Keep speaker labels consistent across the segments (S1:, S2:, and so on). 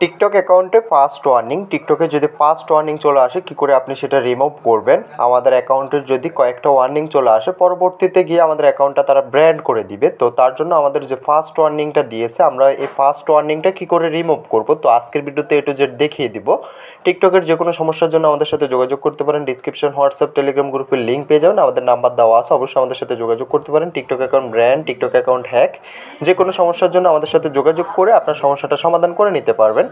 S1: TikTok অ্যাকাউন্টে first warning, টিকটকে যদি ফার্স্ট ওয়ার্নিং চলে আসে কী করে আপনি সেটা রিমুভ করবেন। আমাদের অ্যাকাউন্টের যদি কয়েকটা ওয়ার্নিং চলে আসে, পরবর্তীতে গিয়ে আমাদের অ্যাকাউন্টটা তারা ব্র্যান্ড করে দিবে। তো তার জন্য আমাদের যে ফার্স্ট ওয়ার্নিংটা দিয়েছে, আমরা এই ফার্স্ট ওয়ার্নিংটা কী করে রিমুভ করব, তো আজকের ভিডিওতে A to Z দেখিয়ে দিব। টিকটকের যে কোনো সমস্যার জন্য আমাদের সাথে যোগাযোগ করতে পারেন। ডিসক্রিপশন, হোয়াটসঅ্যাপ, টেলিগ্রাম গ্রুপের লিঙ্ক পেয়ে যাবেন, আমাদের নাম্বার দেওয়া আছে, অবশ্যই আমাদের সাথে যোগাযোগ করতে পারেন। TikTok account brand, TikTok account hack, যে কোনো সমস্যার জন্য আমাদের সাথে যোগাযোগ করে আপনার সমস্যাটা সমাধান করে নিতে পারবেন।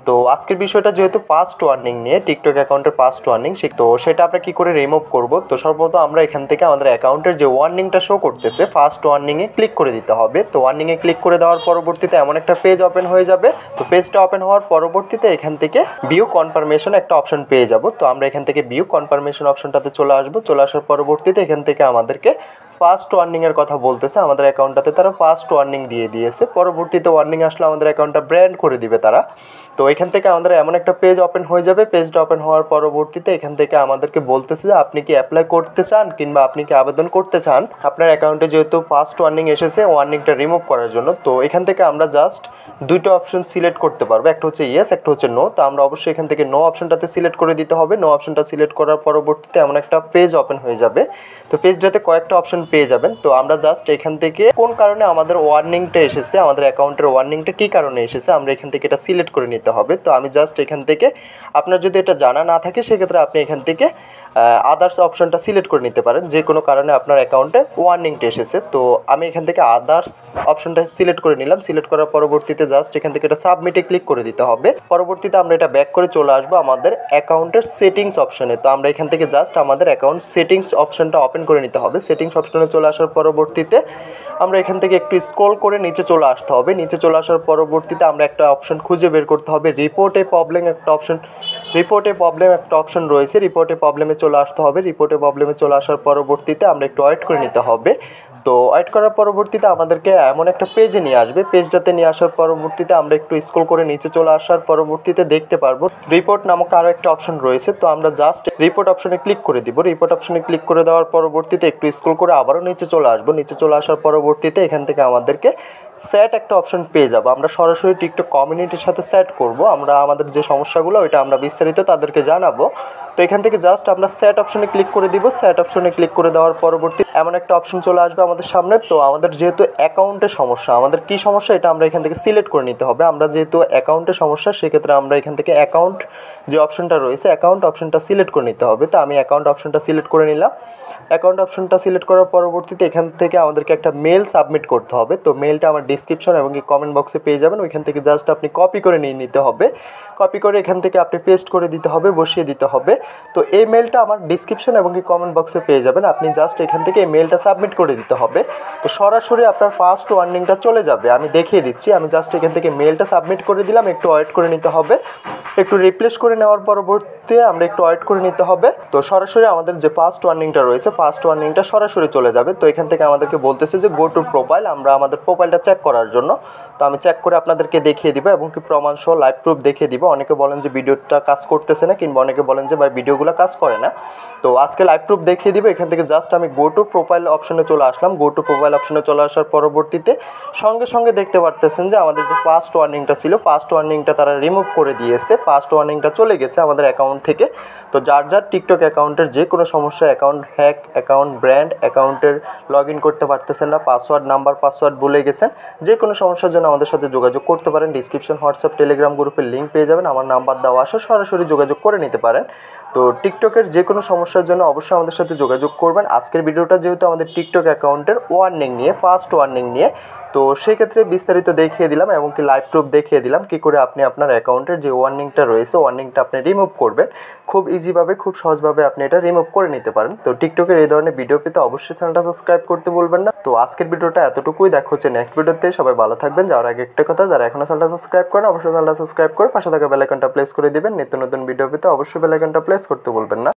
S1: তো আজকের বিষয়টা যেহেতু ফার্স্ট ওয়ার্নিং নিয়ে, টিকটক অ্যাকাউন্টের ফার্স্ট ওয়ার্নিং, তো সেটা আমরা কী করে রিমুভ করব। তো সর্বপ্রথম আমরা এখান থেকে আমাদের অ্যাকাউন্টের যে ওয়ার্নিংটা শো করতেছে ফার্স্ট ওয়ার্নিংয়ে ক্লিক করে দিতে হবে। তো ওয়ার্নিংয়ে ক্লিক করে দেওয়ার পরবর্তীতে এমন একটা পেজ ওপেন হয়ে যাবে। তো পেজটা ওপেন হওয়ার পরবর্তীতে এখান থেকে ভিউ কনফার্মেশন একটা অপশন পেয়ে যাব। তো আমরা এখান থেকে ভিউ কনফার্মেশন অপশনটাতে চলে আসবো। চলে আসার পরবর্তীতে এখান থেকে আমাদেরকে ফার্স্ট ওয়ার্নিংয়ের কথা বলতেছে। আমাদের অ্যাকাউন্টটাতে তারা ফার্স্ট ওয়ার্নিং দিয়ে দিয়েছে। পরবর্তীতে ওয়ার্নিং আসলে আমাদের অ্যাকাউন্টটা ব্র্যান্ড করে দিবে তারা। তো এখান থেকে আমাদের এমন একটা পেজ ওপেন হয়ে যাবে। পেজটা ওপেন হওয়ার পরবর্তীতে এখান থেকে আমাদেরকে বলতেছে যে আপনি কি অ্যাপ্লাই করতে চান কিংবা আপনি কি আবেদন করতে চান আপনার অ্যাকাউন্টে যেহেতু ফার্স্ট ওয়ার্নিং এসেছে ওয়ার্নিংটা রিমুভ করার জন্য। তো এখান থেকে আমরা জাস্ট দুটো অপশন সিলেক্ট করতে পারবো, একটা হচ্ছে ইয়েস, একটা হচ্ছে নো। তো আমরা অবশ্যই এখান থেকে নো অপশনটাতে সিলেক্ট করে দিতে হবে। নো অপশনটা সিলেক্ট করার পরবর্তীতে এমন একটা পেজ ওপেন হয়ে যাবে। তো পেজটাতে কয়েকটা অপশন পেয়ে যাবেন। তো আমরা জাস্ট এখান থেকে কোন কারণে আমাদের ওয়ার্নিংটা এসেছে, আমাদের অ্যাকাউন্টের ওয়ার্নিংটা কী কারণে এসেছে, আমরা এখান থেকে এটা সিলেক্ট করে নিতে হবে। তো আমি জাস্ট এখান থেকে, আপনার যদি এটা জানা না থাকে সেক্ষেত্রে আপনি এখান থেকে আদার্স অপশনটা সিলেক্ট করে নিতে পারেন, যে কোনো কারণে আপনার অ্যাকাউন্টে ওয়ার্নিংটা এসেছে। তো আমি এখান থেকে আদার্স অপশনটা সিলেক্ট করে নিলাম। সিলেক্ট করার পরবর্তীতে জাস্ট এখান থেকে এটা সাবমিটে ক্লিক করে দিতে হবে। পরবর্তীতে আমরা এটা ব্যাক করে চলে আসবো আমাদের অ্যাকাউন্টের সেটিংস অপশনে। তো আমরা এখান থেকে জাস্ট আমাদের অ্যাকাউন্ট সেটিংস অপশনটা ওপেন করে নিতে হবে। সেটিংস অপশনে চলে আসার পরবর্তীতে আমরা এখান থেকে একটু স্ক্রল করে নিচে চলে আসতে হবে। নিচে চলে আসার পরবর্তীতে আমরা একটা অপশন খুঁজে বের করতে হবে, রিপোর্টে প্রবলেম একটা অপশন রয়েছে। রিপোর্টে প্রবলেমে চলে আসতে হবে। রিপোর্টে প্রবলেমে চলে আসার পরবর্তীতে আমরা একটু ওয়েট করে নিতে হবে। তো ওয়েট করার পরবর্তীতে আমাদেরকে এমন একটা পেজে নিয়ে আসবে। পেজটাতে নিয়ে আসার পরবর্তীতে আমরা একটু স্ক্রল করে নিচে চলে আসার পরবর্তীতে দেখতে পারবো রিপোর্ট নামক আরও একটা অপশন রয়েছে। তো আমরা জাস্ট রিপোর্ট অপশনে ক্লিক করে দিব। রিপোর্ট অপশনে ক্লিক করে দেওয়ার পরবর্তীতে একটু স্ক্রল করে আবারও নিচে চলে আসবো। নিচে চলে আসার পরবর্তীতে এখান থেকে আমাদেরকে সেট একটা অপশন পেয়ে যাবো। আমরা সরাসরি টিকটক কমিউনিটির সাথে সেট করব। আমরা আমাদের যে সমস্যাগুলো ওইটা আমরা বিস্তারিত তাদেরকে জানাবো। তো এখান থেকে জাস্ট আমরা সেট অপশনে ক্লিক করে দিব। সেট অপশনে ক্লিক করে দেওয়ার পরবর্তী এমন একটা অপশন চলে আসবে আমাদের সামনে। তো আমাদের যেহেতু অ্যাকাউন্টের সমস্যা, আমাদের কী সমস্যা এটা আমরা এখান থেকে সিলেক্ট করে নিতে হবে। আমরা যেহেতু অ্যাকাউন্টের সমস্যা সেক্ষেত্রে আমরা এখান থেকে অ্যাকাউন্ট যে অপশনটা রয়েছে অ্যাকাউন্ট অপশনটা সিলেক্ট করে নিতে হবে। তো আমি অ্যাকাউন্ট অপশনটা সিলেক্ট করে নিলাম। অ্যাকাউন্ট অপশনটা সিলেক্ট করার পরবর্তীতে এখান থেকে আমাদেরকে একটা মেল সাবমিট করতে হবে। তো মেলটা আমার ডিসক্রিপশন এবং কি কমেন্ট বক্সে পেয়ে যাবেন। ওইখান থেকে জাস্ট আপনি কপি করে নিয়ে নিতে হবে। কপি করে এখান থেকে আপনি পেস্ট করে দিতে হবে, বসিয়ে দিতে হবে। তো এই মেলটা আমার ডিসক্রিপশন এবং কি কমেন্ট বক্সে পেয়ে যাবেন। আপনি জাস্ট এখান থেকে এই মেলটা সাবমিট করে দিতে হবে। তো সরাসরি আপনার ফার্স্ট ওয়ার্নিংটা চলে যাবে। আমি দেখিয়ে দিচ্ছি। আমি জাস্ট এখান থেকে মেলটা সাবমিট করে দিলাম। একটু ওয়েট করে নিতে হবে। একটু রিপ্লেস করে নেওয়ার পরবর্তীতে আমরা একটু ওয়েট করে নিতে হবে। তো সরাসরি আমাদের যে ফার্স্ট ওয়ার্নিংটা রয়েছে ফার্স্ট ওয়ার্নিংটা সরাসরি চলে যাবে। তো এখান থেকে আমাদেরকে বলতেছে যে গো টু প্রোফাইল, আমরা আমাদের প্রোফাইলটা চেক করার জন্য। তো আমি চেক করে আপনাদেরকে দেখিয়ে দিব এবং কি প্রমাণ সহ লাইভ প্রুফ দেখিয়ে দিব। অনেকে বলেন যে ভিডিওটা কাজ করতেছে না, কিংবা অনেকে বলেন যে ভাই ভিডিওগুলো কাজ করে না। তো আজকে লাইভ প্রুফ দেখিয়ে দিব। এখান থেকে জাস্ট আমি গো টু প্রোফাইল অপশনে চলে আসলাম। গো টু প্রোফাইল অপশনে চলে আসার পরবর্তীতে সঙ্গে সঙ্গে দেখতে পারতেছেন যে আমাদের যে ফার্স্ট ওয়ার্নিংটা ছিল ফার্স্ট ওয়ার্নিংটা তারা রিমুভ করে দিয়েছে। ফার্স্ট ওয়ার্নিংটা চলে গেছে আমাদের অ্যাকাউন্ট থেকে। তো যার টিকটক অ্যাকাউন্টের যে কোনো সমস্যা, অ্যাকাউন্ট হ্যাক, অ্যাকাউন্ট ব্র্যান্ড, অ্যাকাউন্টের লগ ইন করতে পারতেছেন না, পাসওয়ার্ড ভুলে গেছেন, যে কোনো সমস্যার জন্য আমাদের সাথে যোগাযোগ করতে পারেন। ডিসক্রিপশন, হোয়াটসঅ্যাপ, টেলিগ্রাম গ্রুপের লিঙ্ক পেয়ে যাবেন। আমার নাম্বার দেওয়া আসে, সরাসরি যোগাযোগ করে নিতে পারেন। তো টিকটকের যে কোনো সমস্যার জন্য অবশ্যই আমাদের সাথে যোগাযোগ করবেন। আজকের ভিডিওটা যেহেতু আমাদের টিকটক অ্যাকাউন্টের ওয়ার্নিং নিয়ে, ফার্স্ট ওয়ার্নিং নিয়ে, তো সেক্ষেত্রে বিস্তারিত দেখিয়ে দিলাম এবং কি লাইভ প্রুফ দেখিয়ে দিলাম কী করে আপনি আপনার অ্যাকাউন্টের যে ওয়ার্নিংটা রয়েছে ওয়ার্নিংটা আপনি রিমুভ করবেন। খুব ইজিভাবে, খুব সহজভাবে আপনি এটা রিমুভ করে নিতে পারেন। তো টিকটকের এই ধরনের ভিডিও পেতে অবশ্যই চ্যানেলটা সাবস্ক্রাইব করতে বলবেন না। তো আজকের ভিডিওটা এতটুকুই। দেখা হচ্ছে নেক্সট ভিডিওতে। সবাই ভালো থাকবেন। যাওয়ার আগে একটা কথা, যারা এখনও চ্যানেলটা সাবস্ক্রাইব করেন অবশ্যই চ্যানেলটা সাবস্ক্রাইব করে পাশে থাকা বেল আইকনটা প্রেস করে দিবেন। নিত্য নতুন ভিডিও পেতে অবশ্যই বেল আইকনটা প্রেস করতে বলবেন না।